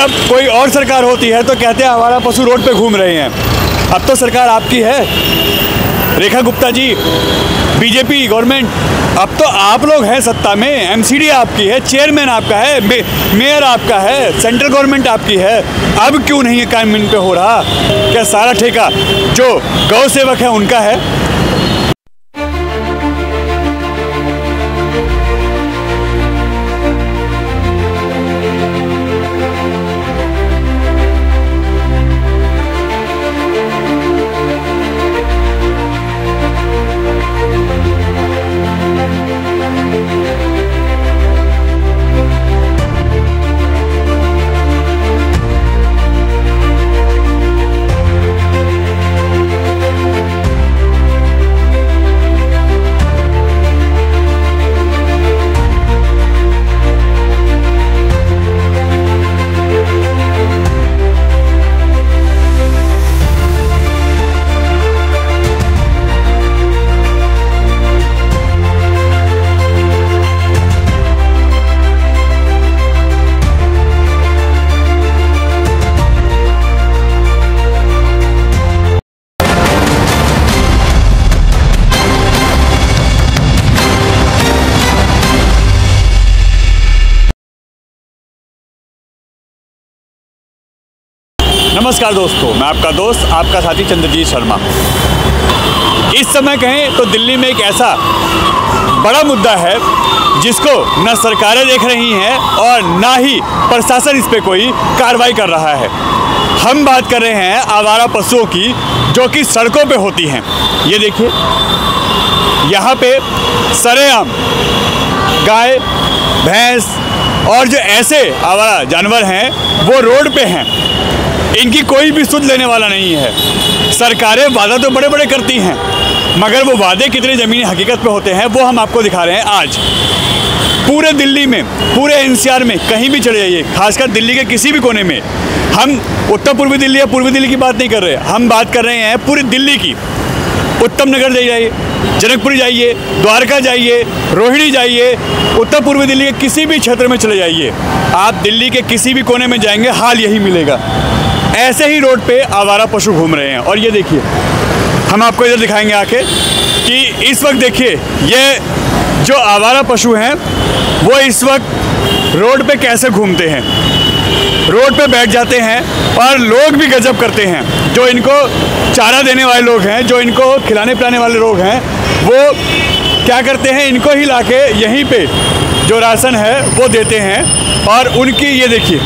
जब कोई और सरकार होती है तो कहते हैं आवारा पशु रोड पे घूम रहे हैं। अब तो सरकार आपकी है, रेखा गुप्ता जी, बीजेपी गवर्नमेंट, अब तो आप लोग हैं सत्ता में। एमसीडी आपकी है, चेयरमैन आपका है, मेयर आपका है, सेंट्रल गवर्नमेंट आपकी है। अब क्यों नहीं काम इन पे हो रहा? क्या सारा ठेका जो गौ सेवक है उनका है? नमस्कार दोस्तों, मैं आपका दोस्त, आपका साथी चंद्रजीत शर्मा। इस समय कहें तो दिल्ली में एक ऐसा बड़ा मुद्दा है जिसको न सरकारें देख रही हैं और ना ही प्रशासन इस पे कोई कार्रवाई कर रहा है। हम बात कर रहे हैं आवारा पशुओं की जो कि सड़कों पे होती हैं। ये देखिए, यहाँ पे सरेआम गाय, भैंस और जो ऐसे आवारा जानवर हैं वो रोड पे हैं। इनकी कोई भी सुध लेने वाला नहीं है। सरकारें वादा तो बड़े बड़े करती हैं, मगर वो वादे कितने ज़मीनी हकीकत पे होते हैं वो हम आपको दिखा रहे हैं आज। पूरे दिल्ली में, पूरे एनसीआर में कहीं भी चले जाइए, खासकर दिल्ली के किसी भी कोने में, हम उत्तर पूर्वी दिल्ली या पूर्वी दिल्ली की बात नहीं कर रहे, हम बात कर रहे हैं पूरी दिल्ली की। उत्तम नगर जाइए, जनकपुरी जाइए, द्वारका जाइए, रोहिणी जाइए, उत्तर पूर्वी दिल्ली के किसी भी क्षेत्र में चले जाइए, आप दिल्ली के किसी भी कोने में जाएंगे हाल यही मिलेगा। ऐसे ही रोड पे आवारा पशु घूम रहे हैं। और ये देखिए, हम आपको इधर दिखाएंगे आके कि इस वक्त देखिए ये जो आवारा पशु हैं वो इस वक्त रोड पे कैसे घूमते हैं। रोड पे बैठ जाते हैं और लोग भी गजब करते हैं। जो इनको चारा देने वाले लोग हैं, जो इनको खिलाने पिलाने वाले लोग हैं, वो क्या करते हैं, इनको ही लाके यहीं पे जो राशन है वो देते हैं। और उनकी ये देखिए,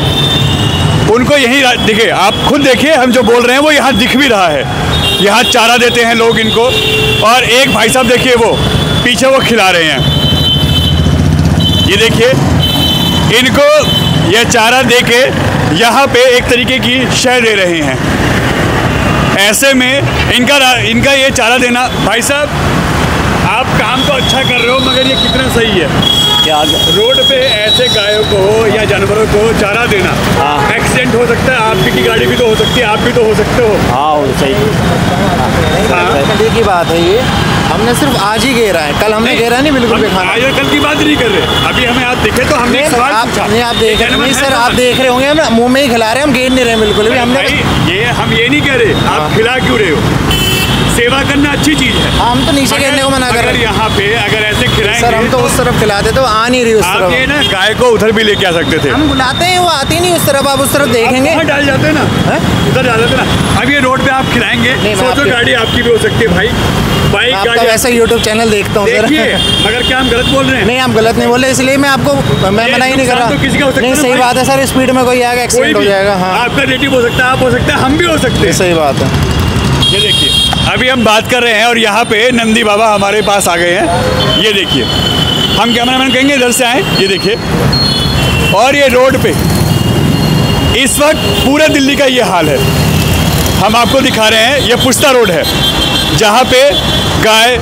उनको यही देखिए, आप खुद देखिए, हम जो बोल रहे हैं वो यहाँ दिख भी रहा है। यहाँ चारा देते हैं लोग इनको, और एक भाई साहब देखिए वो पीछे वो खिला रहे हैं। ये देखिए, इनको ये चारा देके यहाँ पे एक तरीके की शय दे रहे हैं। ऐसे में इनका ये चारा देना, भाई साहब आप काम तो अच्छा कर रहे हो, मगर ये कितना सही है? क्या रोड पे ऐसे गायों को या जानवरों को चारा देना? हाँ, एक्सीडेंट हो सकता है, आपकी की गाड़ी भी तो हो सकती है, आप भी तो हो सकते हो। हाँ, सही। की बात है ये, हमने सिर्फ आज ही घेरा है, कल हमने घेरा नहीं बिल्कुल भी खाना। आज कल की बात नहीं कर रहे, अभी हमें आज दिखे तो हमने सवाल पूछा। नहीं, आप देख रहे हैं सर, आप देख रहे होंगे, हम मुंह में ही खिला रहे हैं, हम घेर नहीं रहे बिल्कुल भी। हमने हम ये नहीं कह रहे, आप खिला क्यों रहे हो? सेवा करना अच्छी चीज़ है। हम तो नीचे गिरने को मना कर रहे हैं। यहाँ पे अगर ऐसे खिलाएंगे सर, हम तो उस तरफ खिलाते तो आ नहीं रही उस तरफ। ये ना गाय को उधर भी लेके आ सकते थे। हम बुलाते हैं, वो आती नहीं उस तरफ, आप उस तरफ देखेंगे। डाल जाते ना, उधर डाल जाते ना। अब ये रोड पे आप खिलाएंगे, सोचो गाड़ी आपकी भी हो सकती है भाई। बाइक गाड़ी, ऐसा यूट्यूब चैनल देखता हूँ सर। मगर क्या हम गलत बोल रहे हैं? नहीं, हम गलत नहीं बोल रहे, इसलिए मैं आपको मना ही नहीं कर रहा। तो किसी का हो सकता है। नहीं, सही बात है सर, स्पीड में कोई आएगा एक्सीडेंट हो जाएगा। हाँ, आपका रिलेटिव हो सकता है, आप हो सकते हैं, हम भी हो सकते हैं। सही बात है। ये देखिए, अभी हम बात कर रहे हैं और यहाँ पे नंदी बाबा हमारे पास आ गए हैं। ये देखिए, हम कैमरामैन कहेंगे इधर से आए। ये देखिए, और ये रोड पे इस वक्त पूरे दिल्ली का ये हाल है। हम आपको दिखा रहे हैं, ये पुश्ता रोड है जहाँ पे गाय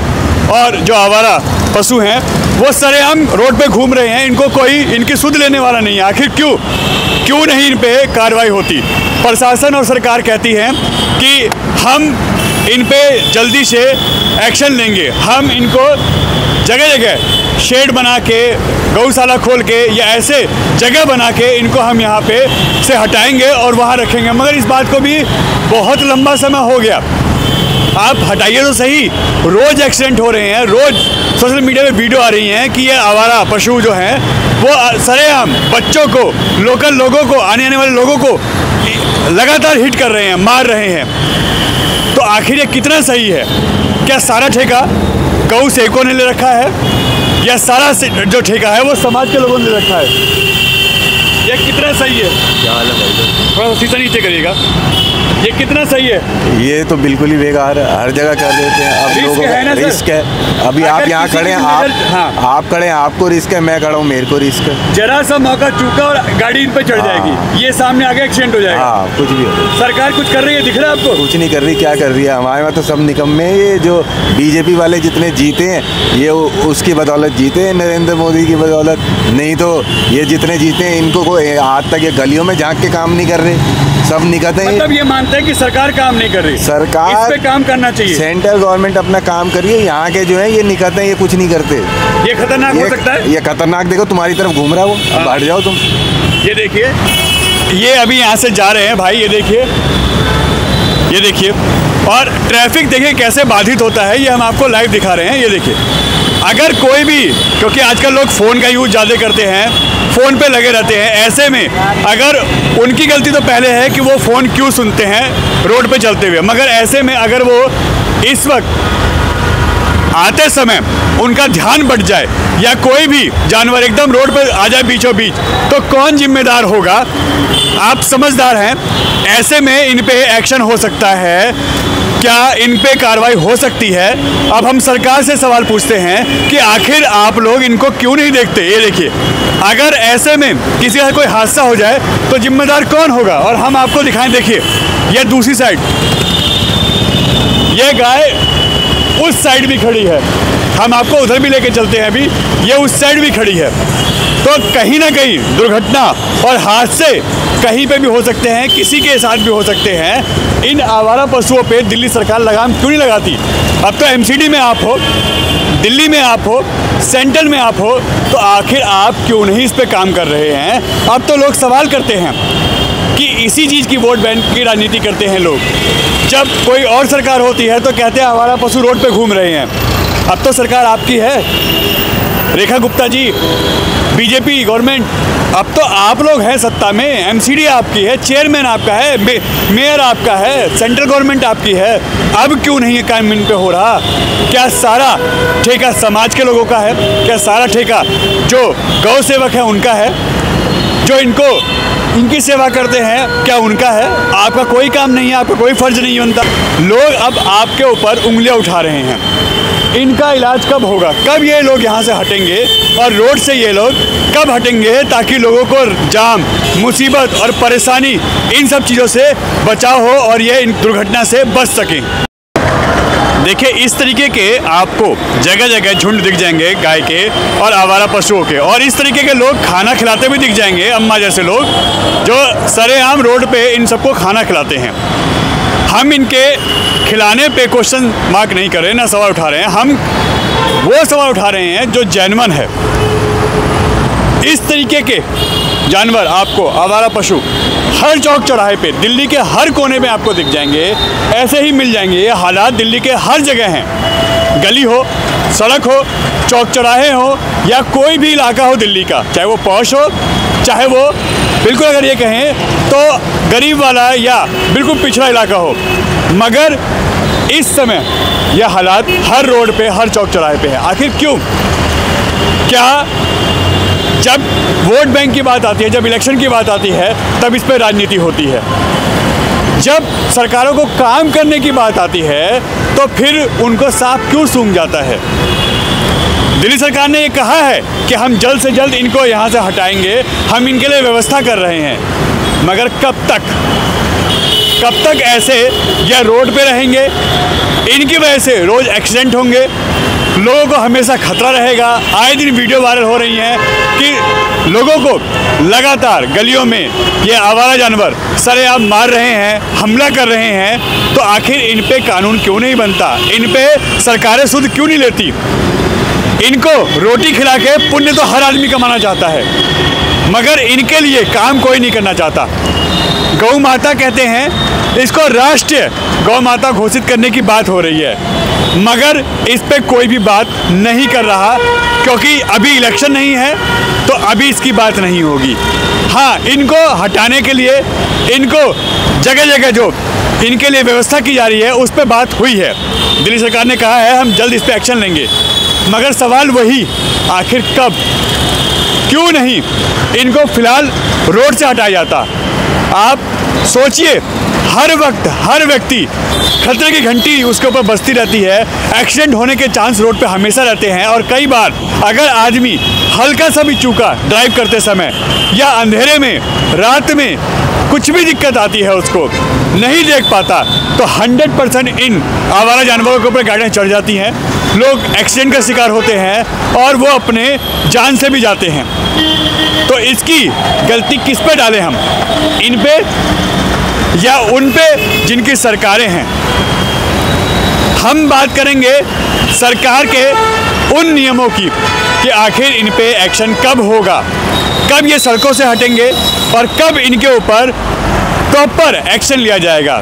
और जो आवारा पशु हैं वो सरेआम रोड पे घूम रहे हैं। इनको कोई इनकी सुध लेने वाला नहीं है। आखिर क्यों नहीं इन पे कार्रवाई होती? प्रशासन और सरकार कहती है कि हम इन पे जल्दी से एक्शन लेंगे, हम इनको जगह जगह शेड बना के, गौशाला खोल के या ऐसे जगह बना के इनको हम यहाँ पे से हटाएंगे और वहाँ रखेंगे। मगर इस बात को भी बहुत लंबा समय हो गया। आप हटाइए तो सही, रोज़ एक्सीडेंट हो रहे हैं, रोज़ सोशल मीडिया में वीडियो आ रही हैं कि ये आवारा पशु जो हैं वो सरेआम बच्चों को, लोकल लोगों को, आने वाले लोगों को लगातार हिट कर रहे हैं, मार रहे हैं। तो आखिर ये कितना सही है? क्या सारा ठेका गौ सेवकों ने ले रखा है या सारा जो ठेका है वो समाज के लोगों ने ले रखा है? ये कितना सही है? थोड़ा सा शीशा नीचे करिएगा। ये कितना सही है? ये तो बिल्कुल ही बेकार है, हर जगह कर देते हैं। अब लोगों का रिस्क है। अभी आप यहाँ खड़े हैं, आप खड़े हैं, आपको रिस्क है, मैं खड़ा हूँ, मेरे को रिस्क है। जरा सा मौका चूका और गाड़ी इन पे चढ़ जाएगी, ये सामने आगे एक्सीडेंट हो जाएगा। हाँ, कुछ भी हो। सरकार कुछ कर रही है, दिख रहा है आपको? कुछ नहीं कर रही। क्या कर रही है? हमारे वहाँ तो सब निकम्मे। ये जो बीजेपी वाले जितने जीते हैं ये उसकी बदौलत जीते हैं, नरेंद्र मोदी की बदौलत। नहीं तो ये जितने जीते हैं इनको कोई आज तक ये गलियों में झाँक के काम नहीं कर रहे, सब निकलते हैं। मतलब ये मानते हैं कि सरकार काम नहीं कर रही, सरकार इस पे काम करना चाहिए। सेंट्रल गवर्नमेंट अपना काम करिए, यहाँ के जो है ये निकलते हैं, ये कुछ नहीं करते। ये खतरनाक हो सकता है। ये खतरनाक, देखो तुम्हारी तरफ घूम रहा है वो, हट जाओ तुम। ये देखिए, ये अभी यहाँ से जा रहे हैं भाई, ये देखिए, ये देखिए। और ट्रैफिक देखिए कैसे बाधित होता है, ये हम आपको लाइव दिखा रहे हैं। ये देखिए, अगर कोई भी, क्योंकि आजकल लोग फ़ोन का यूज़ ज़्यादा करते हैं, फ़ोन पे लगे रहते हैं, ऐसे में अगर उनकी गलती तो पहले है कि वो फ़ोन क्यों सुनते हैं रोड पे चलते हुए, मगर ऐसे में अगर वो इस वक्त आते समय उनका ध्यान बढ़ जाए या कोई भी जानवर एकदम रोड पर आ जाए बीचों बीच, तो कौन जिम्मेदार होगा? आप समझदार हैं, ऐसे में इन पे एक्शन हो सकता है, क्या इन पे कार्रवाई हो सकती है? अब हम सरकार से सवाल पूछते हैं कि आखिर आप लोग इनको क्यों नहीं देखते? ये देखिए, अगर ऐसे में किसी का कोई हादसा हो जाए तो जिम्मेदार कौन होगा? और हम आपको दिखाएं, देखिए, ये दूसरी साइड, ये गाय उस साइड भी खड़ी है, हम आपको उधर भी लेके चलते हैं। अभी ये उस साइड भी खड़ी है। तो कहीं ना कहीं दुर्घटना और हादसे कहीं पे भी हो सकते हैं, किसी के साथ भी हो सकते हैं। इन आवारा पशुओं पे दिल्ली सरकार लगाम क्यों नहीं लगाती? अब तो एमसीडी में आप हो, दिल्ली में आप हो, सेंट्रल में आप हो, तो आखिर आप क्यों नहीं इस पे काम कर रहे हैं? अब तो लोग सवाल करते हैं कि इसी चीज़ की वोट बैंक की राजनीति करते हैं लोग। जब कोई और सरकार होती है तो कहते हैं आवारा पशु रोड पे घूम रहे हैं। अब तो सरकार आपकी है, रेखा गुप्ता जी, बीजेपी गवर्नमेंट, अब तो आप लोग हैं सत्ता में, एमसीडी आपकी है, चेयरमैन आपका है, मेयर आपका है, सेंट्रल गवर्नमेंट आपकी है। अब क्यों नहीं है काम इन पे हो रहा? क्या सारा ठेका समाज के लोगों का है? क्या सारा ठेका जो गौ सेवक है उनका है, जो इनकी सेवा करते हैं, क्या उनका है? आपका कोई काम नहीं है, आपका कोई फर्ज नहीं बनता। लोग अब आपके ऊपर उंगलियां उठा रहे हैं। इनका इलाज कब होगा? कब ये लोग यहाँ से हटेंगे और रोड से ये लोग कब हटेंगे, ताकि लोगों को जाम, मुसीबत और परेशानी, इन सब चीज़ों से बचाव हो और ये इन दुर्घटना से बच सकें। देखिए, इस तरीके के आपको जगह जगह झुंड दिख जाएंगे गाय के और आवारा पशुओं के, और इस तरीके के लोग खाना खिलाते भी दिख जाएंगे, अम्मा जैसे लोग जो सरेआम रोड पे इन सबको खाना खिलाते हैं। हम इनके खिलाने पे क्वेश्चन मार्क नहीं कर रहे, ना सवाल उठा रहे हैं, हम वो सवाल उठा रहे हैं जो जेन्युइन है। इस तरीके के जानवर आपको, आवारा पशु, हर चौक चौराहे पे दिल्ली के हर कोने में आपको दिख जाएंगे, ऐसे ही मिल जाएंगे। ये हालात दिल्ली के हर जगह हैं, गली हो, सड़क हो, चौक चौराहे हो या कोई भी इलाका हो दिल्ली का, चाहे वो पॉश हो, चाहे वो बिल्कुल अगर ये कहें तो गरीब वाला या बिल्कुल पिछड़ा इलाका हो, मगर इस समय यह हालात हर रोड पे, हर चौक चौराहे पे है। आखिर क्यों? क्या जब वोट बैंक की बात आती है, जब इलेक्शन की बात आती है, तब इस पर राजनीति होती है। जब सरकारों को काम करने की बात आती है तो फिर उनको सांप क्यों सूंघ जाता है? दिल्ली सरकार ने ये कहा है कि हम जल्द से जल्द इनको यहाँ से हटाएंगे, हम इनके लिए व्यवस्था कर रहे हैं, मगर कब तक ऐसे या रोड पे रहेंगे? इनकी वजह से रोज़ एक्सीडेंट होंगे, लोगों को हमेशा खतरा रहेगा। आए दिन वीडियो वायरल हो रही हैं कि लोगों को लगातार गलियों में ये आवारा जानवर सरेआम मार रहे हैं, हमला कर रहे हैं। तो आखिर इन पे कानून क्यों नहीं बनता? इन पे सरकारें सुध क्यों नहीं लेती? इनको रोटी खिला के पुण्य तो हर आदमी कमाना चाहता है, मगर इनके लिए काम कोई नहीं करना चाहता। गौ माता कहते हैं, इसको राष्ट्रीय गौ माता घोषित करने की बात हो रही है, मगर इस पे कोई भी बात नहीं कर रहा, क्योंकि अभी इलेक्शन नहीं है तो अभी इसकी बात नहीं होगी। हाँ, इनको हटाने के लिए इनको जगह जगह जो इनके लिए व्यवस्था की जा रही है उस पर बात हुई है। दिल्ली सरकार ने कहा है हम जल्द इस पर एक्शन लेंगे, मगर सवाल वही, आखिर कब, क्यों नहीं इनको फिलहाल रोड से हटाया जाता। आप सोचिए, हर वक्त हर व्यक्ति खतरे की घंटी उसके ऊपर बजती रहती है, एक्सीडेंट होने के चांस रोड पे हमेशा रहते हैं, और कई बार अगर आदमी हल्का सा भी चूका ड्राइव करते समय या अंधेरे में रात में कुछ भी दिक्कत आती है, उसको नहीं देख पाता, तो 100% इन आवारा जानवरों के ऊपर गाड़ियाँ चढ़ जाती हैं, लोग एक्सीडेंट का शिकार होते हैं और वो अपने जान से भी जाते हैं। तो इसकी गलती किस पे डालें हम, इन पे या उन पे जिनकी सरकारें हैं? हम बात करेंगे सरकार के उन नियमों की कि आखिर इन पे एक्शन कब होगा, कब ये सड़कों से हटेंगे और कब इनके ऊपर प्रॉपर एक्शन लिया जाएगा।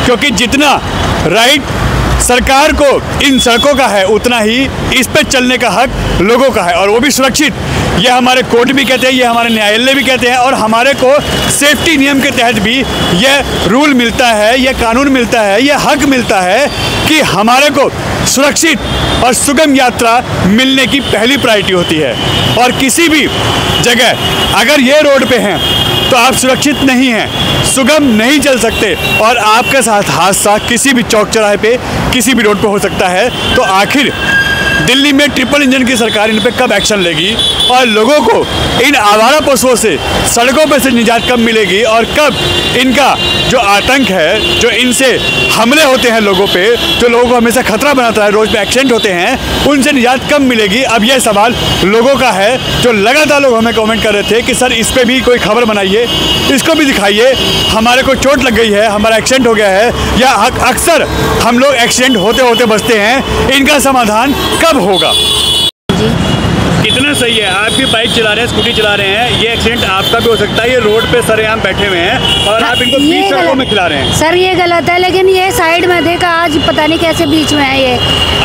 क्योंकि जितना राइट सरकार को इन सड़कों का है, उतना ही इस पे चलने का हक लोगों का है, और वो भी सुरक्षित। ये हमारे कोर्ट भी कहते हैं, ये हमारे न्यायालय भी कहते हैं, और हमारे को सेफ्टी नियम के तहत भी यह रूल मिलता है, यह कानून मिलता है, यह हक मिलता है कि हमारे को सुरक्षित और सुगम यात्रा मिलने की पहली प्रायोरिटी होती है। और किसी भी जगह अगर ये रोड पे हैं तो आप सुरक्षित नहीं हैं, सुगम नहीं चल सकते, और आपके साथ हादसा किसी भी चौक चौराहे पे किसी भी रोड पे हो सकता है। तो आखिर दिल्ली में ट्रिपल इंजन की सरकार इन पे कब एक्शन लेगी, और लोगों को इन आवारा पशुओं से सड़कों पे से निजात कब मिलेगी, और कब इनका जो आतंक है, जो इनसे हमले होते हैं लोगों पे, जो लोगों को हमेशा खतरा बनाता है, रोज पे एक्सीडेंट होते हैं, उनसे निजात कब मिलेगी? अब यह सवाल लोगों का है, जो लगातार लोग हमें कमेंट कर रहे थे कि सर इस पर भी कोई खबर बनाइए, इसको भी दिखाइए, हमारे को चोट लग गई है, हमारा एक्सीडेंट हो गया है, या अक्सर हम लोग एक्सीडेंट होते होते बचते हैं, इनका समाधान कब होगा? कितना सही है, आप भी बाइक चला रहे हैं, स्कूटी चला रहे हैं, ये एक्सीडेंट आपका भी हो सकता है, ये रोड पे सरेआम बैठे हुए हैं और आप इनको बीच सड़कों में खिला रहे हैं। सर ये गलत है, लेकिन ये साइड में देखा, आज पता नहीं कैसे बीच में है, ये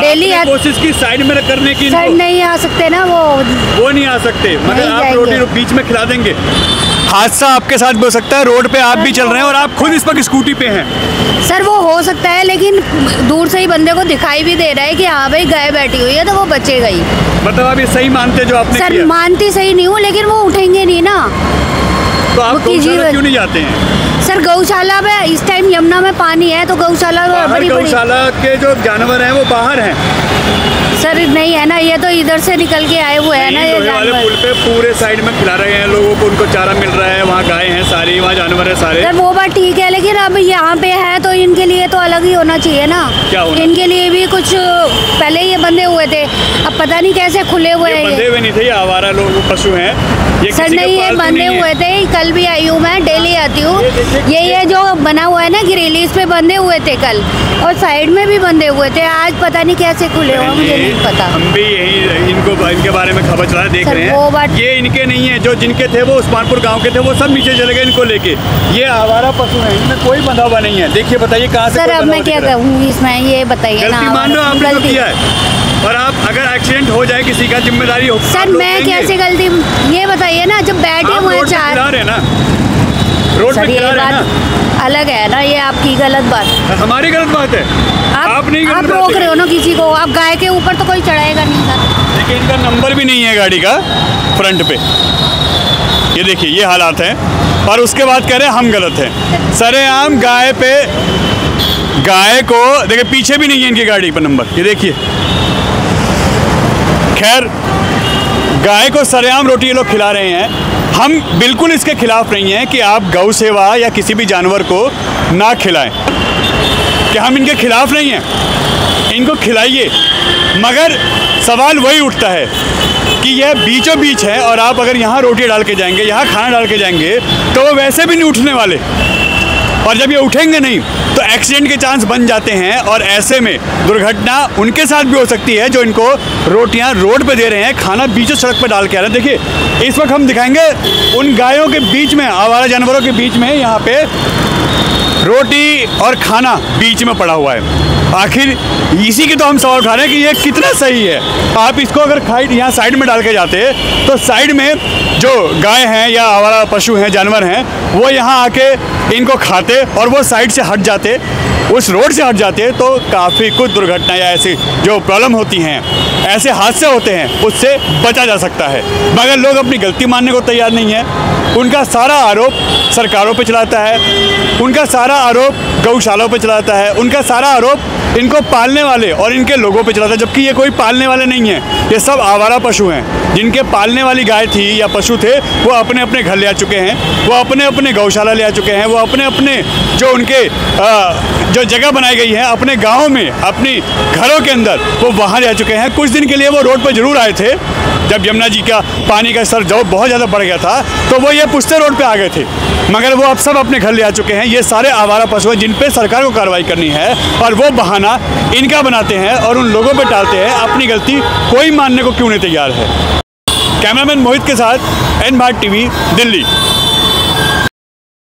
डेली कोशिश की साइड में करने की, साइड नहीं आ सकते ना, वो नहीं आ सकते, मगर आप रोटी बीच में खिला देंगे। हादसा आपके साथ भी हो सकता है, रोड पे आप भी चल रहे हैं और आप खुद इस पर स्कूटी पे हैं। सर वो हो सकता है, लेकिन दूर से ही बंदे को दिखाई भी दे रहा है कि हाँ भाई गाय बैठी हुई है, तो वो बचेगा ही। मतलब आप ये सही मानते जो आपने सर किया? मानती सही नहीं हूँ, लेकिन वो उठेंगे नहीं ना। तो आप गौशाला क्यों नहीं जाते हैं? सर गौशाला में इस टाइम यमुना में पानी है, तो गौशाला गौशाला के जो जानवर हैं वो बाहर हैं। सर नहीं है ना, ये तो इधर से निकल के आए हुए हैं ना, ये वाले पुल पे पूरे साइड में खिला रहे हैं लोगों को, उनको चारा मिल रहा है, वहाँ गाय हैं सारी, वहाँ जानवर है सारे। सर वो बात ठीक है, लेकिन अब यहाँ पे है तो इनके लिए तो अलग ही होना चाहिए ना। क्या होना? इनके लिए भी कुछ पहले ये बंधे हुए थे, अब पता नहीं कैसे खुले हुए हैं। बंधे हुए नहीं थे, ये आवारा लोग पशु हैं। सर नहीं, ये बंधे हुए थे, कल भी आई हूँ मैं, डेली आती हूँ। ये जो बना हुआ है ना ग्रिल, इस पे बंधे हुए थे कल, और साइड में भी बंधे हुए थे, आज पता नहीं कैसे खुले हुए, मुझे नहीं पता। हम भी यही इनके बारे में खबर चला देख रहे हैं। ये इनके नहीं है, जो जिनके थे वो उस्मानपुर गांव के थे, वो सब नीचे चले गए इनको लेके। ये आवारा पशु हैं, इनमें कोई बंधा हुआ नहीं है। देखिए बताइए कहाँ से? सर अब मैं क्या कहूँगी इसमें, ये बताइए ना। गलती मान लो आपने तो किया है, और आप अगर एक्सीडेंट हो जाए किसी का, जिम्मेदारी हो। सर मैं कैसे गलती, ये बताइए ना, जब बैठे हुए हैं चार, रोड पे खिला रहे हैं ना, अलग है ना, ये आपकी गलत बात है। हमारी गलत बात है, आप नहीं आप रोक रहे हो ना किसी को। आप गाय के ऊपर तो कोई चढ़ाएगा नहीं सर। देखिए इनका नंबर भी नहीं है गाड़ी का फ्रंट पे, ये देखिए ये हालात हैं, और उसके बाद कह रहे हैं हम गलत हैं। सरेआम गाय पे, गाय को देखिए पीछे भी नहीं है इनकी गाड़ी पर नंबर, ये देखिए। खैर गाय को सरेआम रोटी ये लोग खिला रहे हैं। हम बिल्कुल इसके खिलाफ नहीं हैं कि आप गौ सेवा या किसी भी जानवर को ना खिलाएं, कि हम इनके खिलाफ नहीं हैं, इनको खिलाइए। मगर सवाल वही उठता है कि यह बीचों बीच है, और आप अगर यहाँ रोटी डाल के जाएंगे, यहाँ खाना डाल के जाएंगे, तो वो वैसे भी नहीं उठने वाले। और जब ये उठेंगे नहीं तो एक्सीडेंट के चांस बन जाते हैं, और ऐसे में दुर्घटना उनके साथ भी हो सकती है जो इनको रोटियां रोड पे दे रहे हैं, खाना बीचों सड़क पे डाल के आ रहे हैं। देखिए इस वक्त हम दिखाएंगे उन गायों के बीच में, आवारा जानवरों के बीच में यहाँ पे रोटी और खाना बीच में पड़ा हुआ है। आखिर इसी की तो हम सवाल उठा रहे हैं कि ये कितना सही है। आप इसको अगर यहाँ साइड में डाल के जाते तो साइड में जो गाय हैं या आवारा पशु हैं, जानवर हैं, वो यहाँ आके इनको खाते और वो साइड से हट जाते, उस रोड से हट जाते, तो काफ़ी कुछ दुर्घटनाएं या ऐसी जो प्रॉब्लम होती हैं, ऐसे हादसे होते हैं, उससे बचा जा सकता है। मगर लोग अपनी गलती मानने को तैयार नहीं है। उनका सारा आरोप सरकारों पे चलाता है, उनका सारा आरोप गौशालाओं पे चलाता है, उनका सारा आरोप इनको पालने वाले और इनके लोगों पे चलाता है, जबकि ये कोई पालने वाले नहीं हैं। ये सब आवारा पशु हैं। जिनके पालने वाली गाय थी या पशु थे वो अपने अपने घर ले आ चुके हैं, वो अपने अपने गौशाला ले आ चुके हैं, वो अपने अपने जो उनके जो जगह बनाई गई है अपने गाँव में, अपनी घरों के अंदर, वो वहाँ ले आ चुके हैं। कुछ दिन के लिए वो रोड पर जरूर आए थे, जब यमुना जी का पानी का स्तर जो बहुत ज़्यादा बढ़ गया था तो वो ये पुश्ते रोड पे आ गए थे, मगर वो अब सब अपने घर ले आ चुके हैं। ये सारे आवारा पशु हैं जिन पे सरकार को कार्रवाई करनी है, और वो बहाना इनका बनाते हैं और उन लोगों पे टालते हैं। अपनी गलती कोई मानने को क्यों नहीं तैयार है। कैमरामैन मोहित के साथ एन भारत टीवी, दिल्ली।